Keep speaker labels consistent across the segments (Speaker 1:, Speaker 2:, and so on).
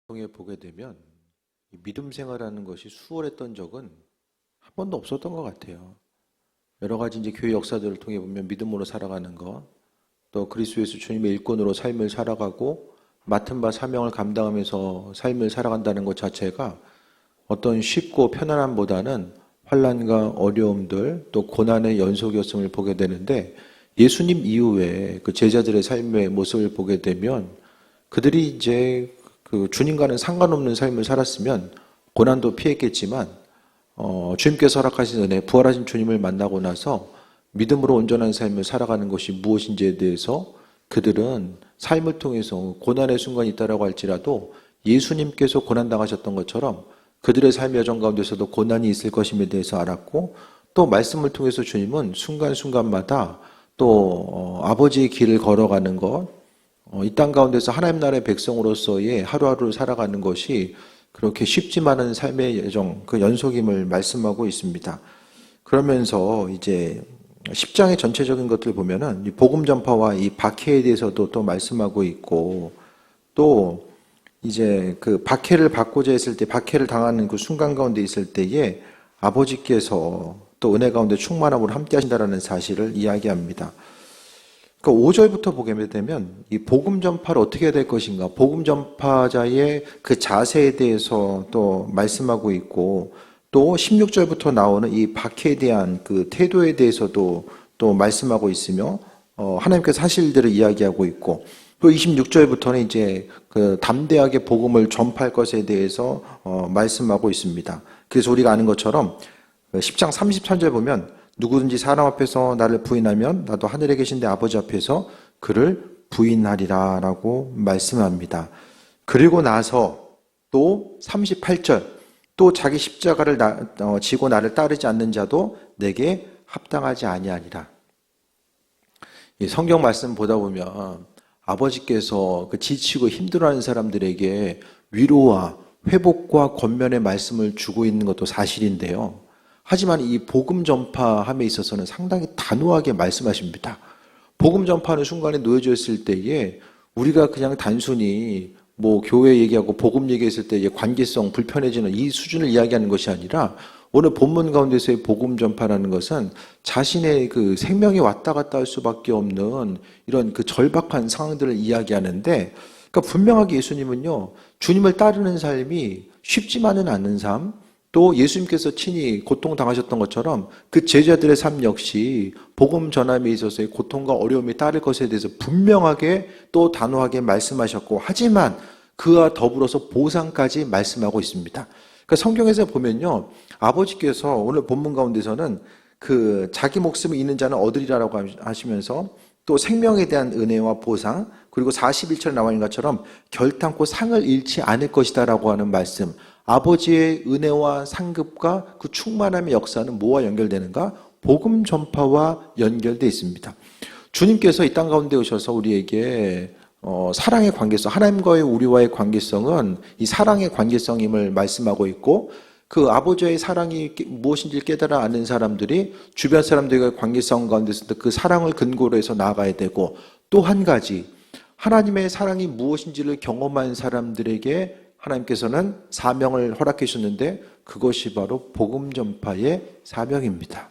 Speaker 1: 통해 보게 되면 이 믿음 생활하는 것이 수월했던 적은 한 번도 없었던 것 같아요. 여러 가지 이제 교회 역사들을 통해 보면 믿음으로 살아가는 것, 또 그리스도 예수 주님의 일꾼으로 삶을 살아가고 맡은 바 사명을 감당하면서 삶을 살아간다는 것 자체가 어떤 쉽고 편안함보다는 환난과 어려움들 또 고난의 연속이었음을 보게 되는데, 예수님 이후에 그 제자들의 삶의 모습을 보게 되면 그들이 이제 그 주님과는 상관없는 삶을 살았으면 고난도 피했겠지만 주님께서 허락하신 은혜, 부활하신 주님을 만나고 나서 믿음으로 온전한 삶을 살아가는 것이 무엇인지에 대해서 그들은 삶을 통해서 고난의 순간이 있다라고 할지라도 예수님께서 고난당하셨던 것처럼 그들의 삶의 여정 가운데서도 고난이 있을 것임에 대해서 알았고, 또 말씀을 통해서 주님은 순간순간마다 또 아버지의 길을 걸어가는 것, 이 땅 가운데서 하나님 나라의 백성으로서의 하루하루를 살아가는 것이 그렇게 쉽지만은 삶의 여정, 그 연속임을 말씀하고 있습니다. 그러면서 이제 10장의 전체적인 것들을 보면은 이 복음 전파와 이 박해에 대해서도 또 말씀하고 있고, 또 이제 그 박해를 받고자 했을 때, 박해를 당하는 그 순간 가운데 있을 때에 아버지께서 또 은혜 가운데 충만함으로 함께 하신다라는 사실을 이야기합니다. 그러니까 5절부터 보게 되면 이 복음 전파를 어떻게 해야 될 것인가, 복음 전파자의 그 자세에 대해서 또 말씀하고 있고, 또 16절부터 나오는 이 박해에 대한 그 태도에 대해서도 또 말씀하고 있으며 하나님께서 하실 일들을 이야기하고 있고, 또 26절부터는 이제 그 담대하게 복음을 전파할 것에 대해서 말씀하고 있습니다. 그래서 우리가 아는 것처럼 10장 33절 보면 누구든지 사람 앞에서 나를 부인하면 나도 하늘에 계신 내 아버지 앞에서 그를 부인하리라 라고 말씀합니다. 그리고 나서 또 38절, 또 자기 십자가를 지고 나를 따르지 않는 자도 내게 합당하지 아니하니라. 이 성경 말씀 보다 보면 아버지께서 그 지치고 힘들어하는 사람들에게 위로와 회복과 권면의 말씀을 주고 있는 것도 사실인데요. 하지만 이 복음 전파함에 있어서는 상당히 단호하게 말씀하십니다. 복음 전파하는 순간에 놓여져 있을 때에 우리가 그냥 단순히 뭐 교회 얘기하고 복음 얘기했을 때의 관계성 불편해지는 이 수준을 이야기하는 것이 아니라, 오늘 본문 가운데서의 복음 전파라는 것은 자신의 그 생명이 왔다 갔다 할 수밖에 없는 이런 그 절박한 상황들을 이야기하는데, 그러니까 분명하게 예수님은요, 주님을 따르는 삶이 쉽지만은 않은 삶, 또 예수님께서 친히 고통당하셨던 것처럼 그 제자들의 삶 역시 복음 전함에 있어서의 고통과 어려움이 따를 것에 대해서 분명하게 또 단호하게 말씀하셨고, 하지만 그와 더불어서 보상까지 말씀하고 있습니다. 그러니까 성경에서 보면요, 아버지께서 오늘 본문 가운데서는 그 자기 목숨을 잃는 자는 얻으리라라고 하시면서 또 생명에 대한 은혜와 보상, 그리고 41절에 나와 있는 것처럼 결탄코 상을 잃지 않을 것이다라고 하는 말씀, 아버지의 은혜와 상급과 그 충만함의 역사는 뭐와 연결되는가? 복음 전파와 연결되어 있습니다. 주님께서 이 땅 가운데 오셔서 우리에게 사랑의 관계성, 하나님과의 우리와의 관계성은 이 사랑의 관계성임을 말씀하고 있고, 그 아버지의 사랑이 무엇인지 깨달아 아는 사람들이 주변 사람들과의 관계성 가운데서 그 사랑을 근거로 해서 나아가야 되고, 또 한 가지 하나님의 사랑이 무엇인지를 경험한 사람들에게 하나님께서는 사명을 허락해 주셨는데, 그것이 바로 복음 전파의 사명입니다.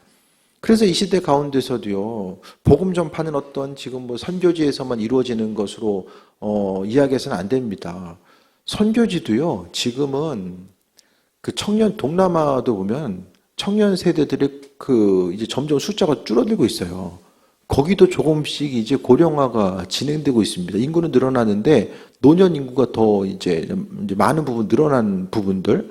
Speaker 1: 그래서 이 시대 가운데서도요, 복음 전파는 어떤 지금 뭐 선교지에서만 이루어지는 것으로 이야기해서는 안 됩니다. 선교지도요, 지금은 그 청년, 동남아도 보면 청년 세대들이 그 이제 점점 숫자가 줄어들고 있어요. 거기도 조금씩 이제 고령화가 진행되고 있습니다. 인구는 늘어나는데 노년 인구가 더 이제 많은 부분 늘어난 부분들.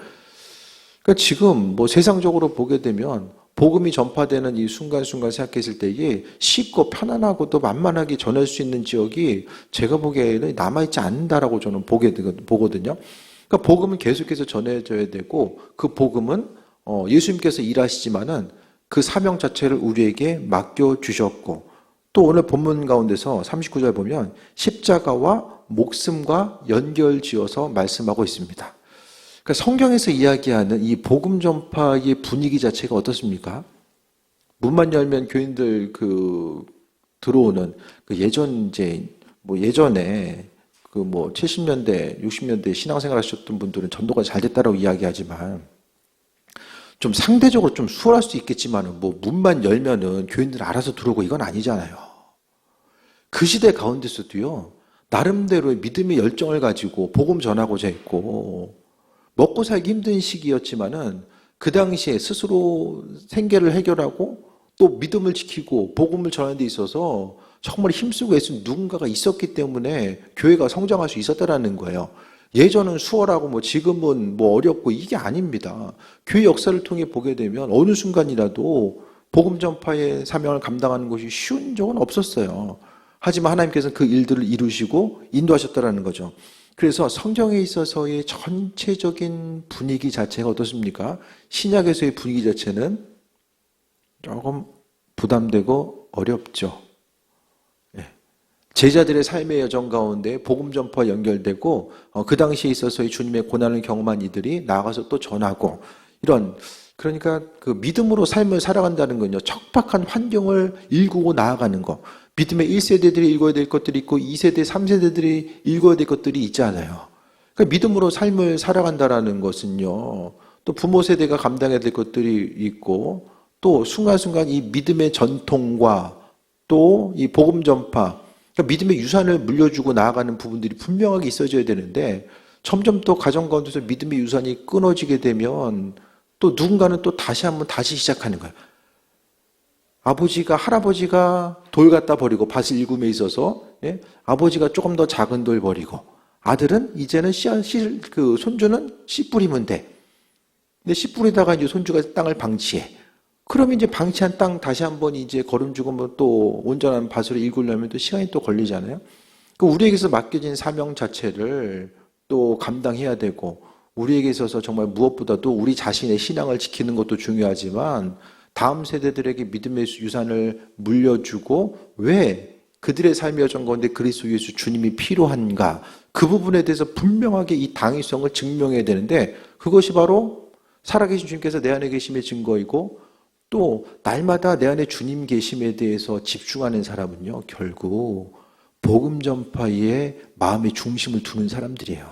Speaker 1: 그러니까 지금 뭐 세상적으로 보게 되면 복음이 전파되는 이 순간순간 생각했을 때에 쉽고 편안하고 또 만만하게 전할 수 있는 지역이 제가 보기에는 남아있지 않는다라고 저는 보거든요. 그러니까 복음은 계속해서 전해져야 되고, 그 복음은 예수님께서 일하시지만은 그 사명 자체를 우리에게 맡겨주셨고, 또 오늘 본문 가운데서 39절 보면 십자가와 목숨과 연결지어서 말씀하고 있습니다. 그러니까 성경에서 이야기하는 이 복음 전파의 분위기 자체가 어떻습니까? 문만 열면 교인들 들어오는 그 예전에 그 뭐 70년대, 60년대 신앙생활 하셨던 분들은 전도가 잘 됐다라고 이야기하지만 좀 상대적으로 좀 수월할 수 있겠지만은 뭐 문만 열면은 교인들 알아서 들어오고 이건 아니잖아요. 그 시대 가운데서도요, 나름대로의 믿음의 열정을 가지고 복음 전하고자 했고, 먹고 살기 힘든 시기였지만은 그 당시에 스스로 생계를 해결하고 또 믿음을 지키고 복음을 전하는 데 있어서 정말 힘쓰고 애쓴 누군가가 있었기 때문에 교회가 성장할 수 있었다라는 거예요. 예전은 수월하고 뭐 지금은 뭐 어렵고 이게 아닙니다. 교회 역사를 통해 보게 되면 어느 순간이라도 복음 전파의 사명을 감당하는 것이 쉬운 적은 없었어요. 하지만 하나님께서는 그 일들을 이루시고 인도하셨다라는 거죠. 그래서 성경에 있어서의 전체적인 분위기 자체가 어떻습니까? 신약에서의 분위기 자체는 조금 부담되고 어렵죠. 제자들의 삶의 여정 가운데 복음 전파와 연결되고 그 당시에 있어서의 주님의 고난을 경험한 이들이 나아가서 또 전하고 이런, 그러니까 그 믿음으로 삶을 살아간다는 건요, 척박한 환경을 일구고 나아가는 거. 믿음의 1세대들이 읽어야 될 것들이 있고 2세대, 3세대들이 읽어야 될 것들이 있잖아요. 그러니까 믿음으로 삶을 살아간다라는 것은요, 또 부모 세대가 감당해야 될 것들이 있고 또 순간순간 이 믿음의 전통과 또 이 복음 전파, 그러니까 믿음의 유산을 물려주고 나아가는 부분들이 분명하게 있어져야 되는데 점점 또 가정 가운데서 믿음의 유산이 끊어지게 되면 또 누군가는 또 다시 시작하는 거예요. 아버지가, 할아버지가 돌 갖다 버리고 밭을 일굼에 있어서, 예? 아버지가 조금 더 작은 돌 버리고 아들은 이제는 손주는 씨 뿌리면 돼. 근데 씨 뿌리다가 이제 손주가 땅을 방치해. 그러면 이제 방치한 땅 다시 한번 이제 거름주고 뭐 또 온전한 밭으로 일구려면 또 시간이 또 걸리잖아요. 그 우리에게서 맡겨진 사명 자체를 또 감당해야 되고, 우리에게 있어서 정말 무엇보다도 우리 자신의 신앙을 지키는 것도 중요하지만 다음 세대들에게 믿음의 유산을 물려주고 왜 그들의 삶의 여정 가운데 그리스도 예수 주님이 필요한가, 그 부분에 대해서 분명하게 이 당위성을 증명해야 되는데, 그것이 바로 살아계신 주님께서 내 안에 계심의 증거이고 또 날마다 내 안에 주님 계심에 대해서 집중하는 사람은요, 결국 복음 전파에 마음의 중심을 두는 사람들이에요.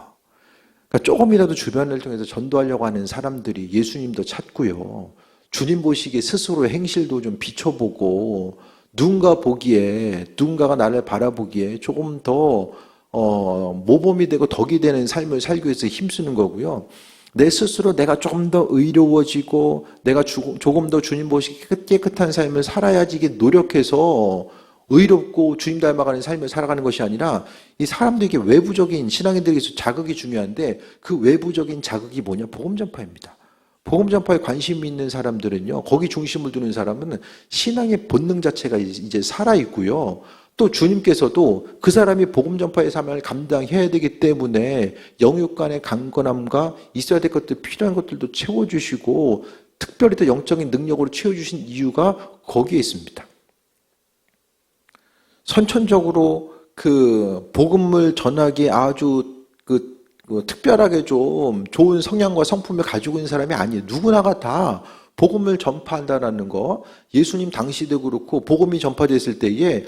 Speaker 1: 그러니까 조금이라도 주변을 통해서 전도하려고 하는 사람들이 예수님도 찾고요, 주님 보시기에 스스로의 행실도 좀 비춰보고, 누군가 보기에, 누군가가 나를 바라보기에 조금 더 모범이 되고 덕이 되는 삶을 살기 위해서 힘쓰는 거고요. 내 스스로 내가 조금 더 의로워지고 내가 조금 더 주님 보시기에 깨끗한 삶을 살아야지 이게 노력해서 의롭고 주님 닮아가는 삶을 살아가는 것이 아니라, 이 사람들에게 외부적인, 신앙인들에게서 자극이 중요한데 그 외부적인 자극이 뭐냐? 복음 전파입니다. 복음 전파에 관심이 있는 사람들은요, 거기 중심을 두는 사람은 신앙의 본능 자체가 이제 살아있고요, 또 주님께서도 그 사람이 복음 전파의 사명을 감당해야 되기 때문에 영육 간의 강건함과 있어야 될 것들, 필요한 것들도 채워주시고 특별히 더 영적인 능력으로 채워주신 이유가 거기에 있습니다. 선천적으로 그 복음을 전하기에 아주 특별하게 좀 좋은 성향과 성품을 가지고 있는 사람이 아니에요. 누구나가 다 복음을 전파한다라는 거, 예수님 당시도 그렇고 복음이 전파됐을 때에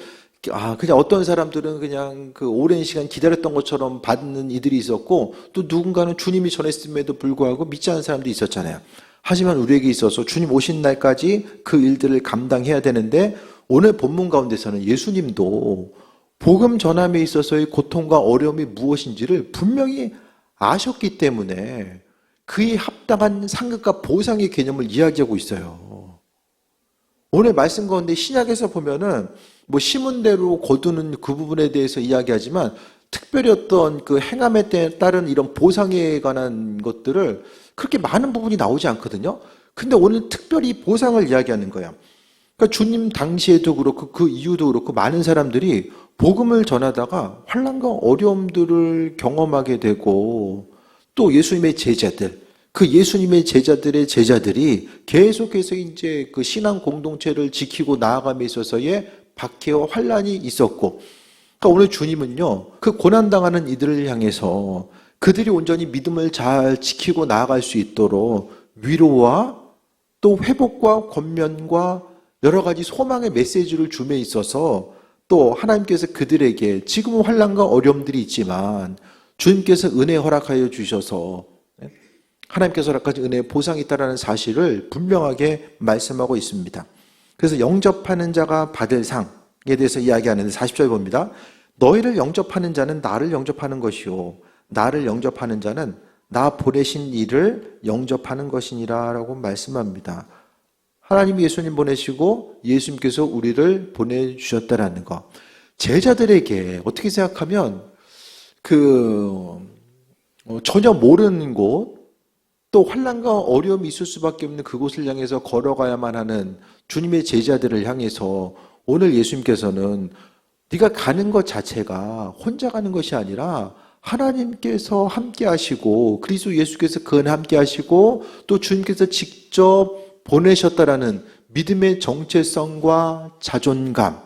Speaker 1: 그냥 어떤 사람들은 그냥 그 오랜 시간 기다렸던 것처럼 받는 이들이 있었고, 또 누군가는 주님이 전했음에도 불구하고 믿지 않는 사람도 있었잖아요. 하지만 우리에게 있어서 주님 오신 날까지 그 일들을 감당해야 되는데, 오늘 본문 가운데서는 예수님도 복음 전함에 있어서의 고통과 어려움이 무엇인지를 분명히 아셨기 때문에 그에 합당한 상급과 보상의 개념을 이야기하고 있어요. 오늘 말씀 가운데 신약에서 보면은 뭐 심은대로 거두는 그 부분에 대해서 이야기하지만, 특별히 어떤 그 행함에 따른 이런 보상에 관한 것들을 그렇게 많은 부분이 나오지 않거든요. 근데 오늘 특별히 보상을 이야기하는 거예요. 그러니까 주님 당시에도 그렇고 그 이후도 그렇고 많은 사람들이 복음을 전하다가 환난과 어려움들을 경험하게 되고, 또 예수님의 제자들, 그 예수님의 제자들의 제자들이 계속해서 이제 그 신앙 공동체를 지키고 나아감에 있어서의 박해와 환난이 있었고, 그러니까 오늘 주님은요, 그 고난당하는 이들을 향해서 그들이 온전히 믿음을 잘 지키고 나아갈 수 있도록 위로와 또 회복과 권면과 여러 가지 소망의 메시지를 줌에 있어서 또 하나님께서 그들에게 지금은 환난과 어려움들이 있지만 주님께서 은혜 허락하여 주셔서 하나님께서 허락하신 은혜의 보상이 있다는 사실을 분명하게 말씀하고 있습니다. 그래서 영접하는 자가 받을 상에 대해서 이야기하는데 40절 봅니다. 너희를 영접하는 자는 나를 영접하는 것이요 나를 영접하는 자는 나 보내신 이를 영접하는 것이니라 라고 말씀합니다. 하나님이 예수님 보내시고 예수님께서 우리를 보내주셨다라는 거. 제자들에게 어떻게 생각하면 전혀 모르는 곳, 또 환난과 어려움이 있을 수밖에 없는 그곳을 향해서 걸어가야만 하는 주님의 제자들을 향해서 오늘 예수님께서는 네가 가는 것 자체가 혼자 가는 것이 아니라 하나님께서 함께 하시고 그리스도 예수께서 그 안에 함께 하시고 또 주님께서 직접 보내셨다라는 믿음의 정체성과 자존감.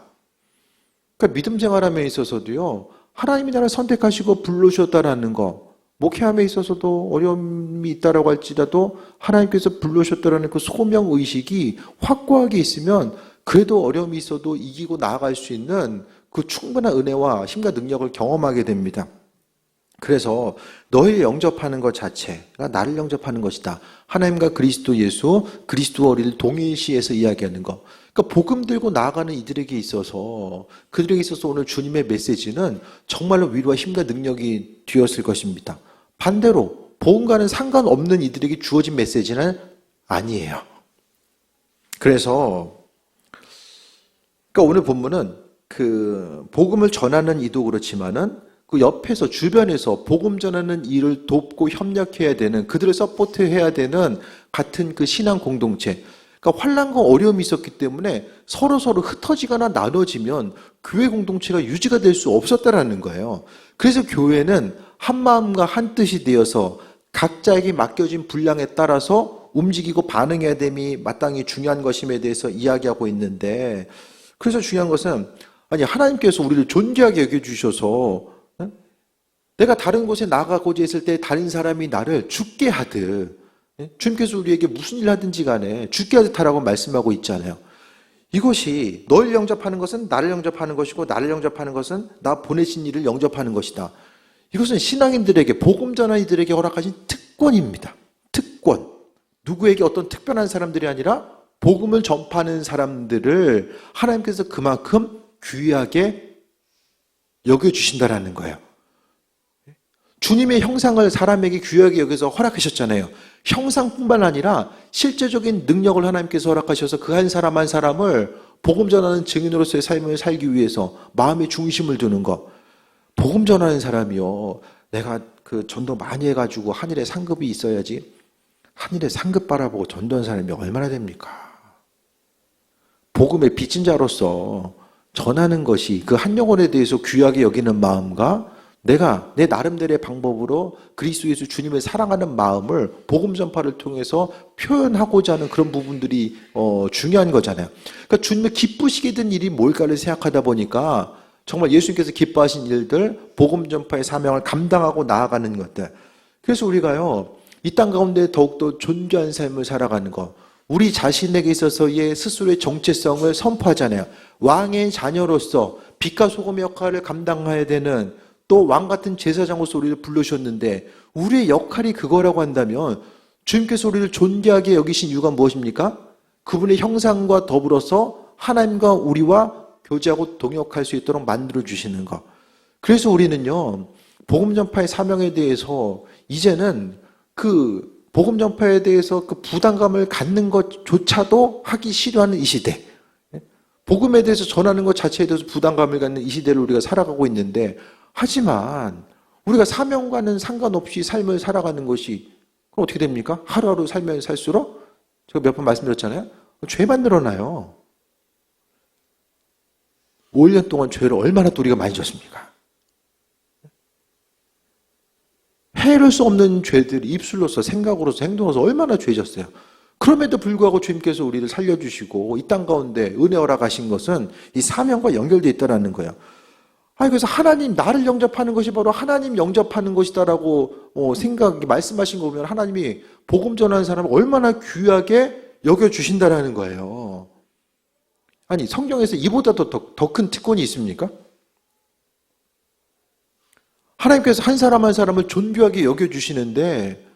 Speaker 1: 그러니까 믿음 생활함에 있어서도요, 하나님이 나를 선택하시고 부르셨다라는 거, 목회함에 있어서도 어려움이 있다라고 할지라도 하나님께서 부르셨다라는 그 소명 의식이 확고하게 있으면 그래도 어려움이 있어도 이기고 나아갈 수 있는 그 충분한 은혜와 힘과 능력을 경험하게 됩니다. 그래서 너희를 영접하는 것 자체가 나를 영접하는 것이다. 하나님과 그리스도 예수, 그리스도와 우리를 동일시해서 이야기하는 것. 그러니까 복음 들고 나아가는 이들에게 있어서 그들에게 있어서 오늘 주님의 메시지는 정말로 위로와 힘과 능력이 되었을 것입니다. 반대로 복음과는 상관없는 이들에게 주어진 메시지는 아니에요. 그래서 그러니까 오늘 본문은 그 복음을 전하는 이도 그렇지만은 그 옆에서 주변에서 복음 전하는 일을 돕고 협력해야 되는 그들을 서포트해야 되는 같은 그 신앙 공동체. 그러니까 환난과 어려움이 있었기 때문에 서로 흩어지거나 나눠지면 교회 공동체가 유지가 될 수 없었다라는 거예요. 그래서 교회는 한 마음과 한 뜻이 되어서 각자에게 맡겨진 분량에 따라서 움직이고 반응해야 됨이 마땅히 중요한 것임에 대해서 이야기하고 있는데, 그래서 중요한 것은 아니 하나님께서 우리를 존귀하게 여겨주셔서 내가 다른 곳에 나가고자 했을 때 다른 사람이 나를 죽게 하듯, 주님께서 우리에게 무슨 일 하든지 간에 죽게 하듯 하라고 말씀하고 있잖아요. 이것이 너를 영접하는 것은 나를 영접하는 것이고 나를 영접하는 것은 나 보내신 이를 영접하는 것이다. 이것은 신앙인들에게 복음 전하이들에게 허락하신 특권입니다. 특권. 누구에게 어떤 특별한 사람들이 아니라 복음을 전파하는 사람들을 하나님께서 그만큼 귀하게 여겨주신다라는 거예요. 주님의 형상을 사람에게 귀하게 여겨서 허락하셨잖아요. 형상뿐만 아니라 실제적인 능력을 하나님께서 허락하셔서 그 한 사람 한 사람을 복음 전하는 증인으로서의 삶을 살기 위해서 마음의 중심을 두는 것. 복음 전하는 사람이요, 내가 그 전도 많이 해가지고 하늘에 상급이 있어야지. 하늘에 상급 바라보고 전도한 사람이 얼마나 됩니까? 복음의 빚진 자로서 전하는 것이 그 한 영혼에 대해서 귀하게 여기는 마음과 내가 내 나름대로의 방법으로 그리스도 예수 주님을 사랑하는 마음을 복음 전파를 통해서 표현하고자 하는 그런 부분들이 중요한 거잖아요. 그러니까 주님을 기쁘시게 된 일이 뭘까를 생각하다 보니까 정말 예수님께서 기뻐하신 일들, 복음 전파의 사명을 감당하고 나아가는 것들. 그래서 우리가요, 이 땅 가운데 더욱더 존귀한 삶을 살아가는 것, 우리 자신에게 있어서의 스스로의 정체성을 선포하잖아요. 왕의 자녀로서 빛과 소금의 역할을 감당해야 되는, 또 왕 같은 제사장으로서 우리를 불러주셨는데 우리의 역할이 그거라고 한다면 주님께서 우리를 존귀하게 여기신 이유가 무엇입니까? 그분의 형상과 더불어서 하나님과 우리와 교제하고 동역할 수 있도록 만들어주시는 것. 그래서 우리는요, 복음 전파의 사명에 대해서 이제는 그 복음 전파에 대해서 그 부담감을 갖는 것조차도 하기 싫어하는 이 시대. 복음에 대해서 전하는 것 자체에 대해서 부담감을 갖는 이 시대를 우리가 살아가고 있는데, 하지만 우리가 사명과는 상관없이 삶을 살아가는 것이 그럼 어떻게 됩니까? 하루하루 살면 살수록 제가 몇 번 말씀드렸잖아요. 죄만 늘어나요. 5년 동안 죄를 얼마나 또 우리가 많이 졌습니까? 해를 수 없는 죄들이 입술로서 생각으로서 행동으로서 얼마나 죄졌어요. 그럼에도 불구하고 주님께서 우리를 살려주시고 이 땅 가운데 은혜 허락하신 것은 이 사명과 연결되어 있다는 거예요. 그래서 하나님 나를 영접하는 것이 바로 하나님 영접하는 것이다라고 말씀하신 거 보면 하나님이 복음 전하는 사람을 얼마나 귀하게 여겨주신다라는 거예요. 아니, 성경에서 이보다 더 큰 특권이 있습니까? 하나님께서 한 사람 한 사람을 존귀하게 여겨주시는데,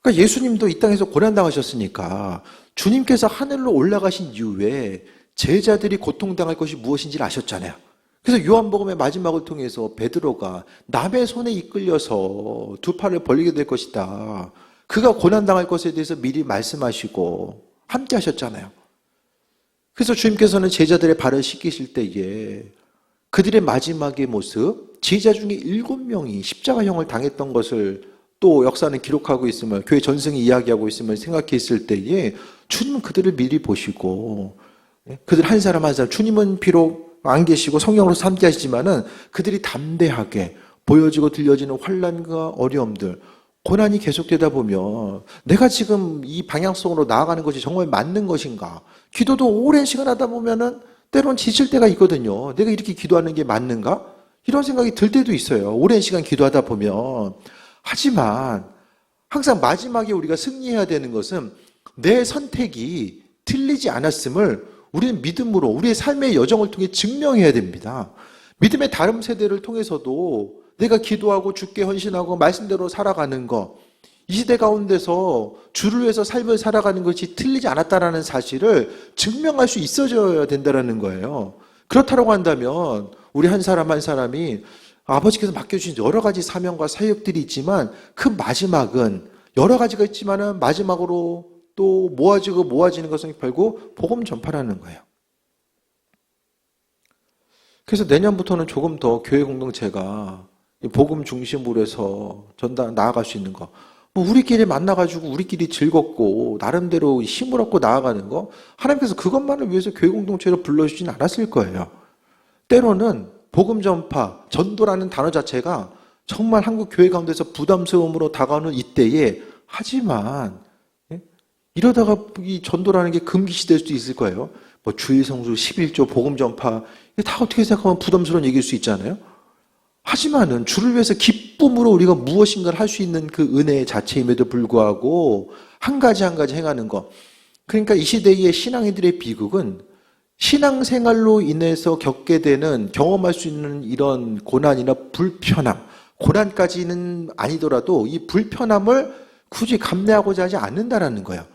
Speaker 1: 그러니까 예수님도 이 땅에서 고난당하셨으니까 주님께서 하늘로 올라가신 이후에 제자들이 고통당할 것이 무엇인지를 아셨잖아요. 그래서 요한복음의 마지막을 통해서 베드로가 남의 손에 이끌려서 두 팔을 벌리게 될 것이다, 그가 고난당할 것에 대해서 미리 말씀하시고 함께 하셨잖아요. 그래서 주님께서는 제자들의 발을 씻기실 때에 그들의 마지막의 모습, 제자 중에 7명이 십자가형을 당했던 것을 또 역사는 기록하고 있음을, 교회 전승이 이야기하고 있음을 생각했을 때에 주님은 그들을 미리 보시고, 그들 한 사람 한 사람, 주님은 비록 안 계시고 성령으로 함께 하시지만은 그들이 담대하게 보여지고 들려지는 환난과 어려움들, 고난이 계속되다 보면 내가 지금 이 방향성으로 나아가는 것이 정말 맞는 것인가? 기도도 오랜 시간 하다 보면은 때론 지칠 때가 있거든요. 내가 이렇게 기도하는 게 맞는가? 이런 생각이 들 때도 있어요. 오랜 시간 기도하다 보면. 하지만 항상 마지막에 우리가 승리해야 되는 것은 내 선택이 틀리지 않았음을 우리는 믿음으로 우리의 삶의 여정을 통해 증명해야 됩니다. 믿음의 다른 세대를 통해서도 내가 기도하고 주께 헌신하고 말씀대로 살아가는 것, 이 시대 가운데서 주를 위해서 삶을 살아가는 것이 틀리지 않았다는 사실을 증명할 수 있어져야 된다는 거예요. 그렇다고 한다면 우리 한 사람 한 사람이 아버지께서 맡겨주신 여러 가지 사명과 사역들이 있지만 그 마지막은 여러 가지가 있지만 마지막으로 또 모아지는 것은 결국 복음 전파라는 거예요. 그래서 내년부터는 조금 더 교회 공동체가 복음 중심으로 해서 나아갈 수 있는 거, 뭐 우리끼리 만나가지고 우리끼리 즐겁고 나름대로 힘을 얻고 나아가는 거, 하나님께서 그것만을 위해서 교회 공동체로 불러주진 않았을 거예요. 때로는 복음 전파, 전도라는 단어 자체가 정말 한국 교회 가운데서 부담스러움으로 다가오는 이때에, 하지만 이러다가 이 전도라는 게 금기시될 수도 있을 거예요. 뭐 주일 성수, 11조, 복음 전파, 이게 다 어떻게 생각하면 부담스러운 얘기일 수 있잖아요. 하지만은 주를 위해서 기쁨으로 우리가 무엇인가를 할 수 있는 그 은혜 자체임에도 불구하고 한 가지 한 가지 행하는 것. 그러니까 이 시대의 신앙인들의 비극은 신앙생활로 인해서 겪게 되는, 경험할 수 있는 이런 고난이나 불편함, 고난까지는 아니더라도 이 불편함을 굳이 감내하고자 하지 않는다라는 거예요.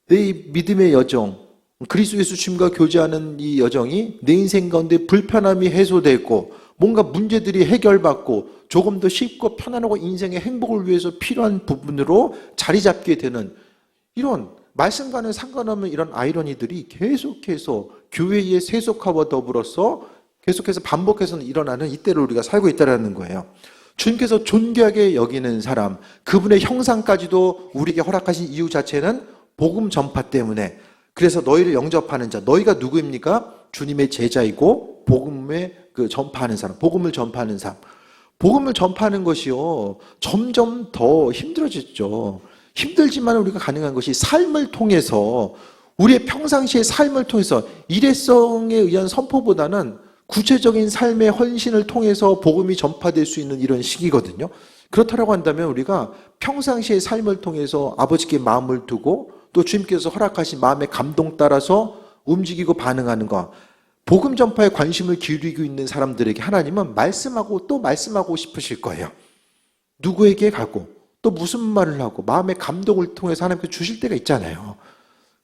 Speaker 1: 내 믿음의 여정, 그리스도 예수 주님과 교제하는 이 여정이 내 인생 가운데 불편함이 해소되고 뭔가 문제들이 해결받고 조금 더 쉽고 편안하고 인생의 행복을 위해서 필요한 부분으로 자리 잡게 되는, 이런 말씀과는 상관없는 이런 아이러니들이 계속해서 교회의 세속화와 더불어서 계속해서 반복해서 일어나는 이때를 우리가 살고 있다는 거예요. 주님께서 존귀하게 여기는 사람, 그분의 형상까지도 우리에게 허락하신 이유 자체는 복음 전파 때문에, 그래서 너희를 영접하는 자, 너희가 누구입니까? 주님의 제자이고 복음의 전파하는 사람, 복음을 전파하는 사람. 복음을 전파하는 것이요, 점점 더 힘들어졌죠. 힘들지만 우리가 가능한 것이 삶을 통해서, 우리의 평상시의 삶을 통해서, 일회성에 의한 선포보다는 구체적인 삶의 헌신을 통해서 복음이 전파될 수 있는 이런 시기거든요. 그렇다고 한다면 우리가 평상시의 삶을 통해서 아버지께 마음을 두고 또 주님께서 허락하신 마음의 감동 따라서 움직이고 반응하는 것, 복음 전파에 관심을 기울이고 있는 사람들에게 하나님은 말씀하고 또 말씀하고 싶으실 거예요. 누구에게 가고 또 무슨 말을 하고 마음의 감동을 통해서 하나님께서 주실 때가 있잖아요.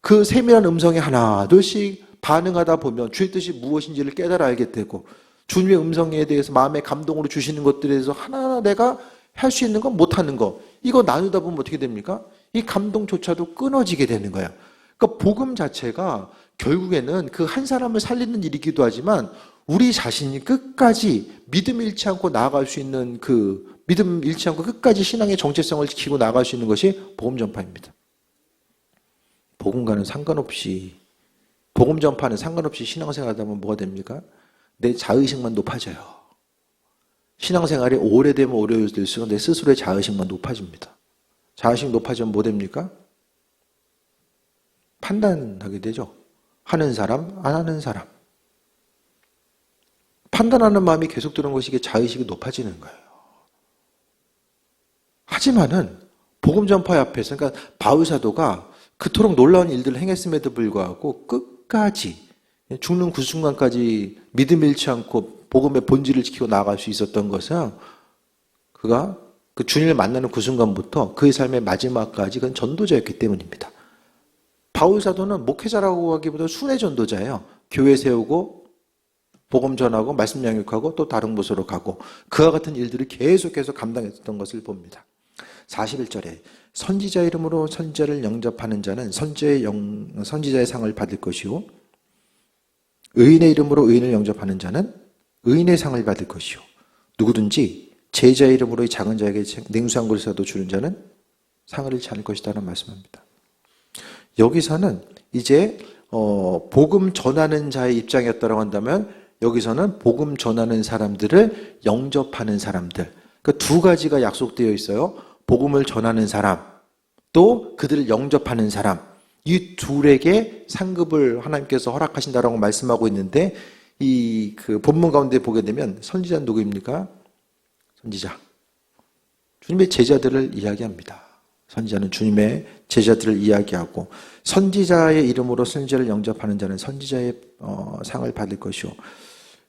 Speaker 1: 그 세밀한 음성에 하나 둘씩 반응하다 보면 주의 뜻이 무엇인지를 깨달아 알게 되고, 주님의 음성에 대해서 마음의 감동으로 주시는 것들에 대해서 하나하나 내가 할 수 있는 건 못하는 거, 이거 나누다 보면 어떻게 됩니까? 이 감동조차도 끊어지게 되는 거예요. 그러니까 복음 자체가 결국에는 그 한 사람을 살리는 일이기도 하지만 우리 자신이 끝까지 믿음 잃지 않고 나아갈 수 있는, 그 믿음 잃지 않고 끝까지 신앙의 정체성을 지키고 나아갈 수 있는 것이 복음 전파입니다. 복음과는 상관없이, 복음 전파는 상관없이 신앙생활 하다 보면 뭐가 됩니까? 내 자의식만 높아져요. 신앙생활이 오래되면 오래될수록 내 스스로의 자의식만 높아집니다. 자의식 높아지면 뭐 됩니까? 판단하게 되죠. 하는 사람, 안 하는 사람. 판단하는 마음이 계속 드는 것이 이게 자의식이 높아지는 거예요. 하지만은 복음 전파의 앞에서, 그러니까 바울 사도가 그토록 놀라운 일들을 행했음에도 불구하고 끝까지 죽는 그 순간까지 믿음 잃지 않고 복음의 본질을 지키고 나아갈 수 있었던 것은 그가 그 주님을 만나는 그 순간부터 그의 삶의 마지막까지 그건 전도자였기 때문입니다. 바울 사도는 목회자라고 하기보다 순회 전도자예요. 교회 세우고 복음 전하고 말씀 양육하고 또 다른 곳으로 가고 그와 같은 일들을 계속해서 감당했던 것을 봅니다. 41절에 선지자 이름으로 선지자를 영접하는 자는 선지자의 상을 받을 것이요 의인의 이름으로 의인을 영접하는 자는 의인의 상을 받을 것이요 누구든지 제자의 이름으로 이 작은 자에게 냉수 한 그릇이라도 주는 자는 상을 잃지 않을 것이다라는 말씀합니다. 여기서는 이제 복음 전하는 자의 입장이었다고 한다면 여기서는 복음 전하는 사람들을 영접하는 사람들, 그 두 가지가 약속되어 있어요. 복음을 전하는 사람, 또 그들을 영접하는 사람, 이 둘에게 상급을 하나님께서 허락하신다라고 말씀하고 있는데 이 그 본문 가운데 보게 되면 선지자는 누구입니까? 선지자. 주님의 제자들을 이야기합니다. 선지자는 주님의 제자들을 이야기하고 선지자의 이름으로 선지자를 영접하는 자는 선지자의 상을 받을 것이요.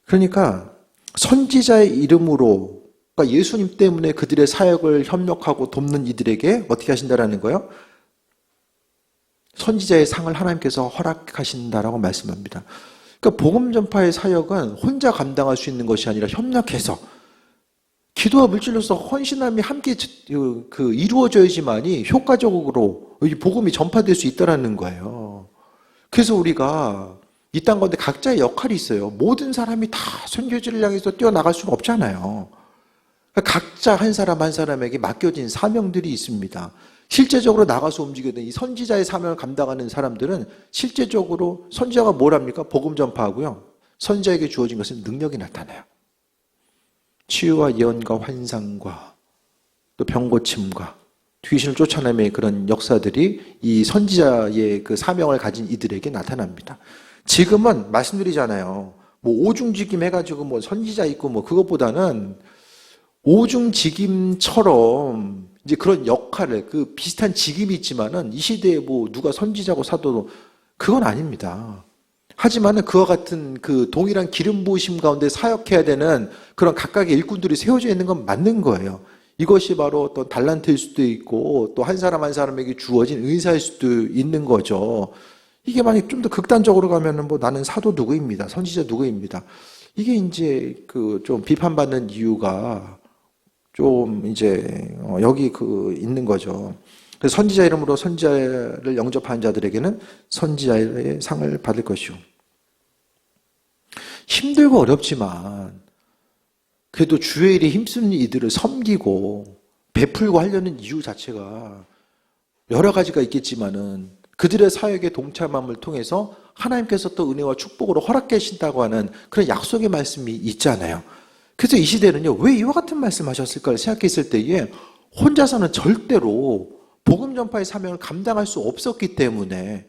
Speaker 1: 그러니까 선지자의 이름으로 그러니까 예수님 때문에 그들의 사역을 협력하고 돕는 이들에게 어떻게 하신다라는 거예요? 선지자의 상을 하나님께서 허락하신다라고 말씀합니다. 그러니까 복음 전파의 사역은 혼자 감당할 수 있는 것이 아니라 협력해서 기도와 물질로서 헌신함이 함께 이루어져야지만이 효과적으로 이 복음이 전파될 수 있다라는 거예요. 그래서 우리가 이 땅 가운데 각자의 역할이 있어요. 모든 사람이 다 선교지를 향해서 뛰어나갈 수는 없잖아요. 각자 한 사람 한 사람에게 맡겨진 사명들이 있습니다. 실제적으로 나가서 움직여야 되는 이 선지자의 사명을 감당하는 사람들은 실제적으로 선지자가 뭘 합니까? 복음 전파하고요. 선지자에게 주어진 것은 능력이 나타나요. 치유와 예언과 환상과 또 병고침과 귀신을 쫓아내는 그런 역사들이 이 선지자의 그 사명을 가진 이들에게 나타납니다. 지금은 말씀드리잖아요. 뭐 오중직임 해가지고 뭐 선지자 있고 뭐 그것보다는 오중직임처럼 이제 그런 역할을 그 비슷한 직임이 있지만은 이 시대에 뭐 누가 선지자고 사도도 그건 아닙니다. 하지만은 그와 같은 그 동일한 기름 부으심 가운데 사역해야 되는 그런 각각의 일꾼들이 세워져 있는 건 맞는 거예요. 이것이 바로 어떤 달란트일 수도 있고 또 한 사람 한 사람에게 주어진 은사일 수도 있는 거죠. 이게 만약 좀 더 극단적으로 가면은 뭐 나는 사도 누구입니다. 선지자 누구입니다. 이게 이제 그 좀 비판받는 이유가 좀 이제 여기 그 있는 거죠. 그래서 선지자 이름으로 선지자를 영접한 자들에게는 선지자의 상을 받을 것이요. 힘들고 어렵지만 그래도 주의 일에 힘쓰는 이들을 섬기고 베풀고 하려는 이유 자체가 여러 가지가 있겠지만은 그들의 사역에 동참함을 통해서 하나님께서 또 은혜와 축복으로 허락해 주신다고 하는 그런 약속의 말씀이 있잖아요. 그래서 이 시대는요, 왜 이와 같은 말씀하셨을까를 생각했을 때에 혼자서는 절대로 복음 전파의 사명을 감당할 수 없었기 때문에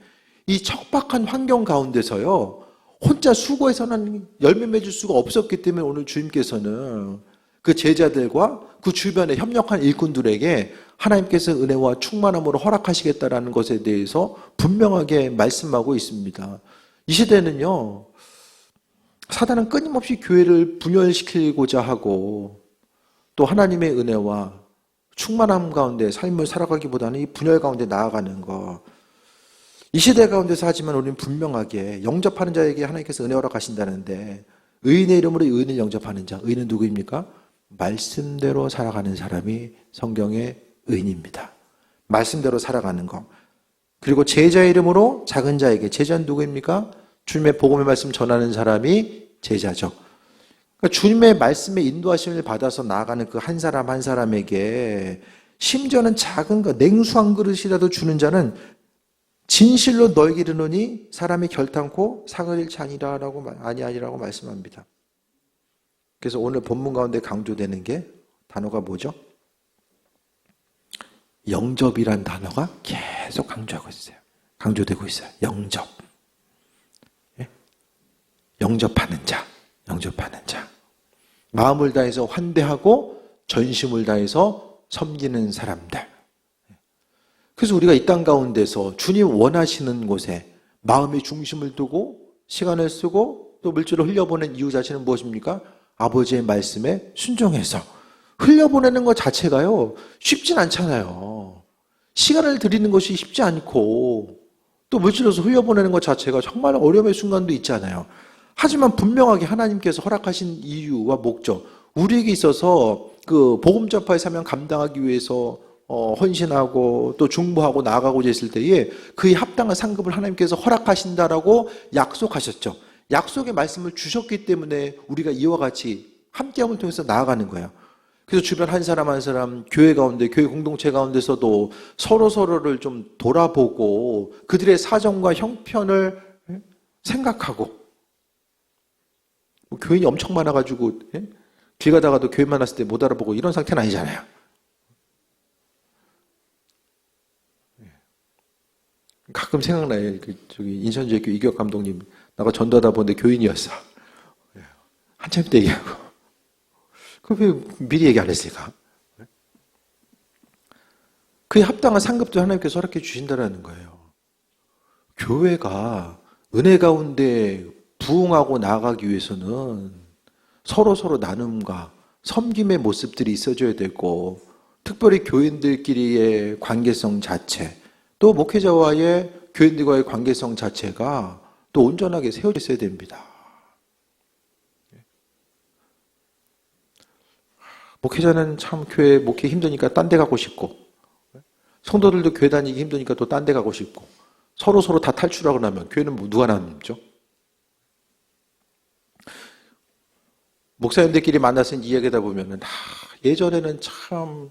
Speaker 1: 이 척박한 환경 가운데서요, 혼자 수고해서는 열매 맺을 수가 없었기 때문에 오늘 주님께서는 그 제자들과 그 주변에 협력한 일꾼들에게 하나님께서 은혜와 충만함으로 허락하시겠다라는 것에 대해서 분명하게 말씀하고 있습니다. 이 시대는요, 사단은 끊임없이 교회를 분열시키고자 하고 또 하나님의 은혜와 충만함 가운데 삶을 살아가기보다는 이 분열 가운데 나아가는 것. 이 시대 가운데서 하지만 우리는 분명하게 영접하는 자에게 하나님께서 은혜 허락하신다는데 의인의 이름으로 의인을 영접하는 자. 의인은 누구입니까? 말씀대로 살아가는 사람이 성경의 의인입니다. 말씀대로 살아가는 것. 그리고 제자의 이름으로 작은 자에게, 제자는 누구입니까? 주님의 복음의 말씀 전하는 사람이 제자죠. 그러니까 주님의 말씀에 인도하심을 받아서 나아가는 그 한 사람 한 사람에게 심지어는 작은 것, 냉수 한 그릇이라도 주는 자는 진실로 너에게 이르노니 사람이 결탄코 상을 잃지 아니하리라고 말씀합니다. 그래서 오늘 본문 가운데 강조되는 게 단어가 뭐죠? 영접이란 단어가 계속 강조하고 있어요. 강조되고 있어요. 영접. 예? 영접하는 자. 영접하는 자. 마음을 다해서 환대하고 전심을 다해서 섬기는 사람들. 그래서 우리가 이 땅 가운데서 주님 원하시는 곳에 마음의 중심을 두고 시간을 쓰고 또 물질을 흘려보낸 이유 자체는 무엇입니까? 아버지의 말씀에 순종해서. 흘려보내는 것 자체가요, 쉽진 않잖아요. 시간을 들이는 것이 쉽지 않고 또 물질로서 흘려보내는 것 자체가 정말 어려움의 순간도 있잖아요. 하지만 분명하게 하나님께서 허락하신 이유와 목적, 우리에게 있어서 그 복음 전파의 사명 감당하기 위해서 헌신하고 또 중보하고 나아가고자 했을 때에 그에 합당한 상급을 하나님께서 허락하신다라고 약속하셨죠. 약속의 말씀을 주셨기 때문에 우리가 이와 같이 함께함을 통해서 나아가는 거예요. 그래서 주변 한 사람 한 사람, 교회 가운데, 교회 공동체 가운데서도 서로를 좀 돌아보고 그들의 사정과 형편을 생각하고, 교인이 엄청 많아가지고 길 가다가도 교인 만났을 때 못 알아보고 이런 상태는 아니잖아요. 가끔 생각나요. 저기 인천제교 이격 감독님, 나가 전도하다 보는데 교인이었어. 한참 때 얘기하고. 왜 미리 얘기 안 했을까? 그에 합당한 상급도 하나님께서 허락해 주신다는 거예요. 교회가 은혜 가운데 부흥하고 나아가기 위해서는 서로 나눔과 섬김의 모습들이 있어줘야 되고, 특별히 교인들끼리의 관계성 자체, 또 목회자와의 교인들과의 관계성 자체가 또 온전하게 세워져 있어야 됩니다. 목회자는 참 교회 목회 힘드니까 딴 데 가고 싶고, 성도들도 교회 다니기 힘드니까 또 딴 데 가고 싶고, 서로 다 탈출하고 나면 교회는 누가 남죠? 목사님들끼리 만나서 이야기하다 보면은 예전에는 참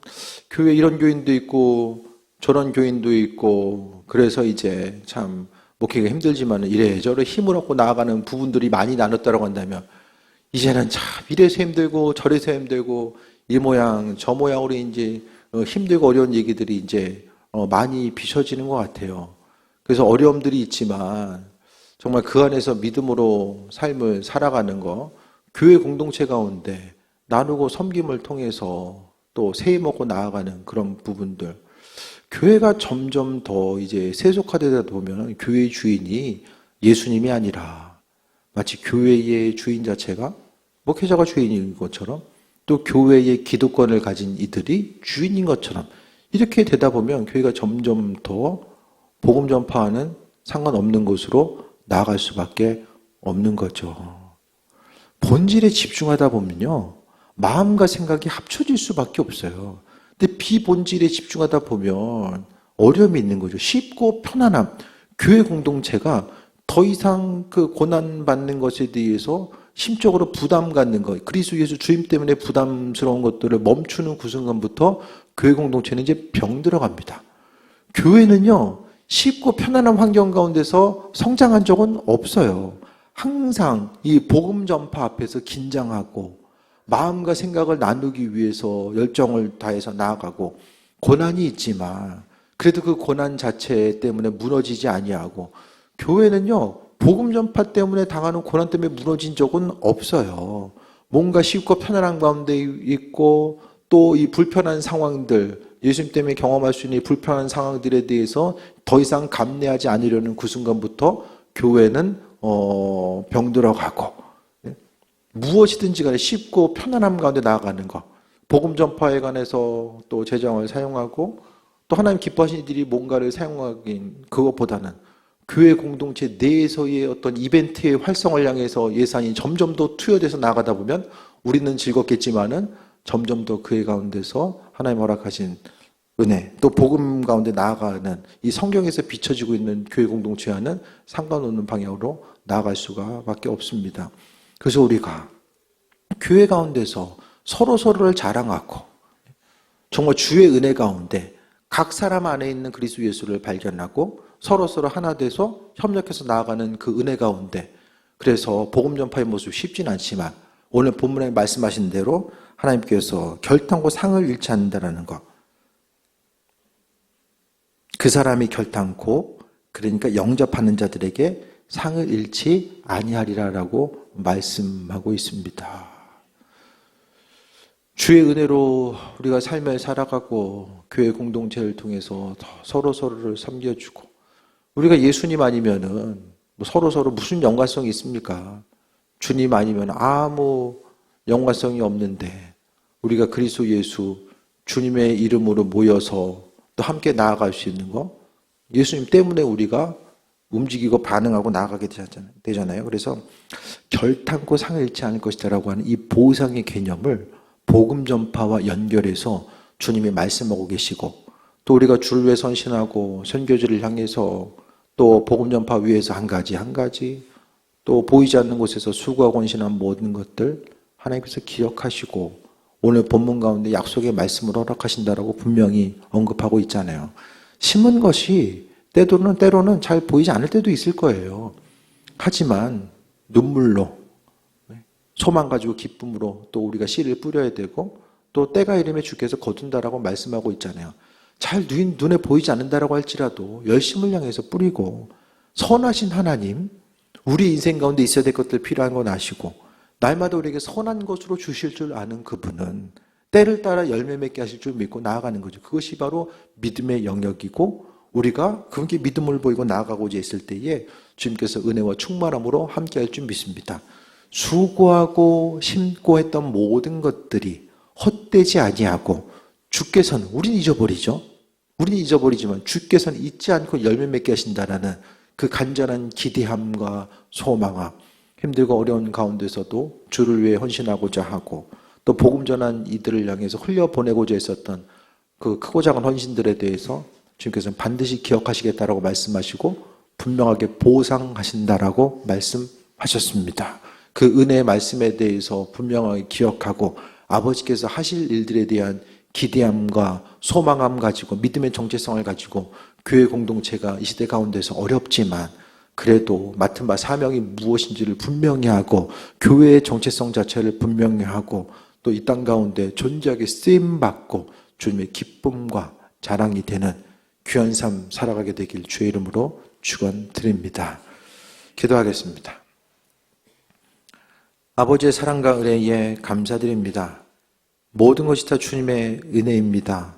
Speaker 1: 교회 이런 교인도 있고 저런 교인도 있고, 그래서 이제 참 목회가 힘들지만 이래저래 힘을 얻고 나아가는 부분들이 많이 나눴다고 한다면, 이제는 참 이래서 힘들고 저래서 힘들고 이 모양 저 모양으로 이제 힘들고 어려운 얘기들이 이제 많이 비춰지는 것 같아요. 그래서 어려움들이 있지만 정말 그 안에서 믿음으로 삶을 살아가는 거, 교회 공동체 가운데 나누고 섬김을 통해서 또 세임 먹고 나아가는 그런 부분들, 교회가 점점 더 이제 세속화되다 보면 교회의 주인이 예수님이 아니라 마치 교회의 주인 자체가 목회자가 주인인 것처럼, 또 교회의 기득권을 가진 이들이 주인인 것처럼, 이렇게 되다 보면 교회가 점점 더 복음 전파하는 상관없는 곳으로 나아갈 수밖에 없는 거죠. 본질에 집중하다 보면요, 마음과 생각이 합쳐질 수밖에 없어요. 근데 비본질에 집중하다 보면 어려움이 있는 거죠. 쉽고 편안함. 교회 공동체가 더 이상 그 고난받는 것에 대해서 심적으로 부담 갖는 것, 그리스도 예수 주임 때문에 부담스러운 것들을 멈추는 그 순간부터 교회 공동체는 이제 병 들어갑니다. 교회는요, 쉽고 편안한 환경 가운데서 성장한 적은 없어요. 항상 이 복음 전파 앞에서 긴장하고 마음과 생각을 나누기 위해서 열정을 다해서 나아가고, 고난이 있지만 그래도 그 고난 자체 때문에 무너지지 아니하고, 교회는요, 복음 전파 때문에 당하는 고난 때문에 무너진 적은 없어요. 뭔가 쉽고 편안한 가운데 있고, 또 이 불편한 상황들, 예수님 때문에 경험할 수 있는 이 불편한 상황들에 대해서 더 이상 감내하지 않으려는 그 순간부터 교회는 병들어가고, 무엇이든지 간에 쉽고 편안함 가운데 나아가는 것, 복음 전파에 관해서 또 재정을 사용하고 또 하나님 기뻐하시는 이들이 뭔가를 사용하긴, 그것보다는 교회 공동체 내에서의 어떤 이벤트의 활성을 향해서 예산이 점점 더 투여돼서 나가다 보면 우리는 즐겁겠지만은 점점 더 그의 가운데서 하나님 허락하신 은혜, 또 복음 가운데 나아가는 이 성경에서 비춰지고 있는 교회 공동체와는 상관없는 방향으로 나아갈 수밖에 없습니다. 그래서 우리가 교회 가운데서 서로를 자랑하고 정말 주의 은혜 가운데 각 사람 안에 있는 그리스도 예수를 발견하고 서로 하나 돼서 협력해서 나아가는 그 은혜 가운데, 그래서 복음 전파의 모습이 쉽진 않지만 오늘 본문에 말씀하신 대로 하나님께서 결단코 상을 잃지 않는다는 것, 그 사람이 결단코, 그러니까 영접하는 자들에게 상을 잃지 아니하리라라고 말씀하고 있습니다. 주의 은혜로 우리가 삶을 살아가고 교회 공동체를 통해서 서로를 섬겨주고, 우리가 예수님 아니면은 뭐 서로 무슨 연관성이 있습니까? 주님 아니면 아무 연관성이 없는데 우리가 그리스도 예수 주님의 이름으로 모여서 또 함께 나아갈 수 있는 거, 예수님 때문에 우리가 움직이고 반응하고 나아가게 되잖아요. 그래서 결탄코 상을 잃지 않을 것이다라고 하는 이 보상의 개념을 복음 전파와 연결해서 주님이 말씀하고 계시고, 또 우리가 주를 위해 선신하고 선교지를 향해서 또 복음 전파 위해서 한 가지 또 보이지 않는 곳에서 수고하고 헌신한 모든 것들 하나님께서 기억하시고 오늘 본문 가운데 약속의 말씀을 허락하신다라고 분명히 언급하고 있잖아요. 심은 것이 때로는 잘 보이지 않을 때도 있을 거예요. 하지만 눈물로, 소망 가지고 기쁨으로 또 우리가 씨를 뿌려야 되고, 또 때가 이름에 주께서 거둔다라고 말씀하고 있잖아요. 잘 눈에 보이지 않는다라고 할지라도 열심을 향해서 뿌리고, 선하신 하나님, 우리 인생 가운데 있어야 될 것들 필요한 건 아시고 날마다 우리에게 선한 것으로 주실 줄 아는 그분은 때를 따라 열매 맺게 하실 줄 믿고 나아가는 거죠. 그것이 바로 믿음의 영역이고, 우리가 그분께 믿음을 보이고 나아가고자 했을 때에 주님께서 은혜와 충만함으로 함께할 줄 믿습니다. 수고하고 심고 했던 모든 것들이 헛되지 아니하고 주께서는, 우리는 잊어버리죠. 우리는 잊어버리지만 주께서는 잊지 않고 열매 맺게 하신다라는 그 간절한 기대함과 소망함, 힘들고 어려운 가운데서도 주를 위해 헌신하고자 하고 또 복음 전한 이들을 향해서 흘려보내고자 했었던 그 크고 작은 헌신들에 대해서 주님께서는 반드시 기억하시겠다라고 말씀하시고 분명하게 보상하신다라고 말씀하셨습니다. 그 은혜의 말씀에 대해서 분명하게 기억하고 아버지께서 하실 일들에 대한 기대함과 소망함 가지고 믿음의 정체성을 가지고 교회 공동체가 이 시대 가운데서 어렵지만 그래도 맡은 바 사명이 무엇인지를 분명히 하고 교회의 정체성 자체를 분명히 하고 또 이 땅 가운데 존재하게 쓰임받고 주님의 기쁨과 자랑이 되는 귀한 삶 살아가게 되길 주의 이름으로 축원드립니다. 기도하겠습니다. 아버지의 사랑과 은혜에 감사드립니다. 모든 것이 다 주님의 은혜입니다.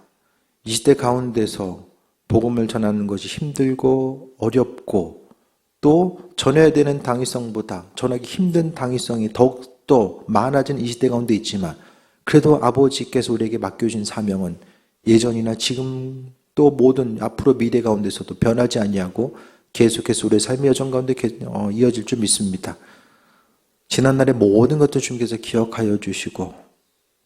Speaker 1: 이 시대 가운데서 복음을 전하는 것이 힘들고 어렵고 또 전해야 되는 당위성보다 전하기 힘든 당위성이 더욱더 많아진 이 시대 가운데 있지만 그래도 아버지께서 우리에게 맡겨주신 사명은 예전이나 지금 또 모든 앞으로 미래 가운데서도 변하지 아니하고 계속해서 우리의 삶의 여정 가운데 이어질 줄 믿습니다. 지난날의 모든 것들 주님께서 기억하여 주시고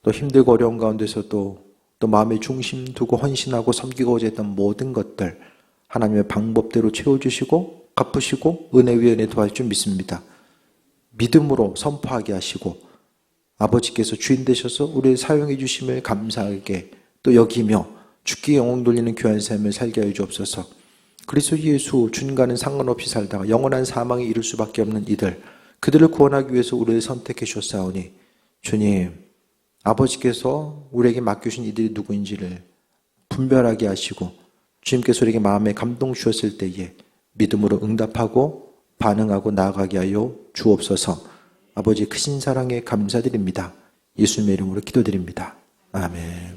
Speaker 1: 또 힘들고 어려운 가운데서도 또 마음의 중심 두고 헌신하고 섬기고자 했던 모든 것들 하나님의 방법대로 채워주시고 갚으시고 은혜 위에 은혜 도와줄 줄 믿습니다. 믿음으로 선포하게 하시고 아버지께서 주인 되셔서 우리를 사용해 주심을 감사하게 또 여기며 주께 영광 돌리는 귀한 삶을 살게 하여 주옵소서. 그리스도 예수 주님과는 상관없이 살다가 영원한 사망에 이를 수밖에 없는 이들, 그들을 구원하기 위해서 우리를 선택해 주셨사오니 주님, 아버지께서 우리에게 맡기신 이들이 누구인지를 분별하게 하시고 주님께서 우리에게 마음에 감동 주셨을 때에 믿음으로 응답하고 반응하고 나아가게 하여 주옵소서. 아버지 크신 사랑에 감사드립니다. 예수님의 이름으로 기도드립니다. 아멘.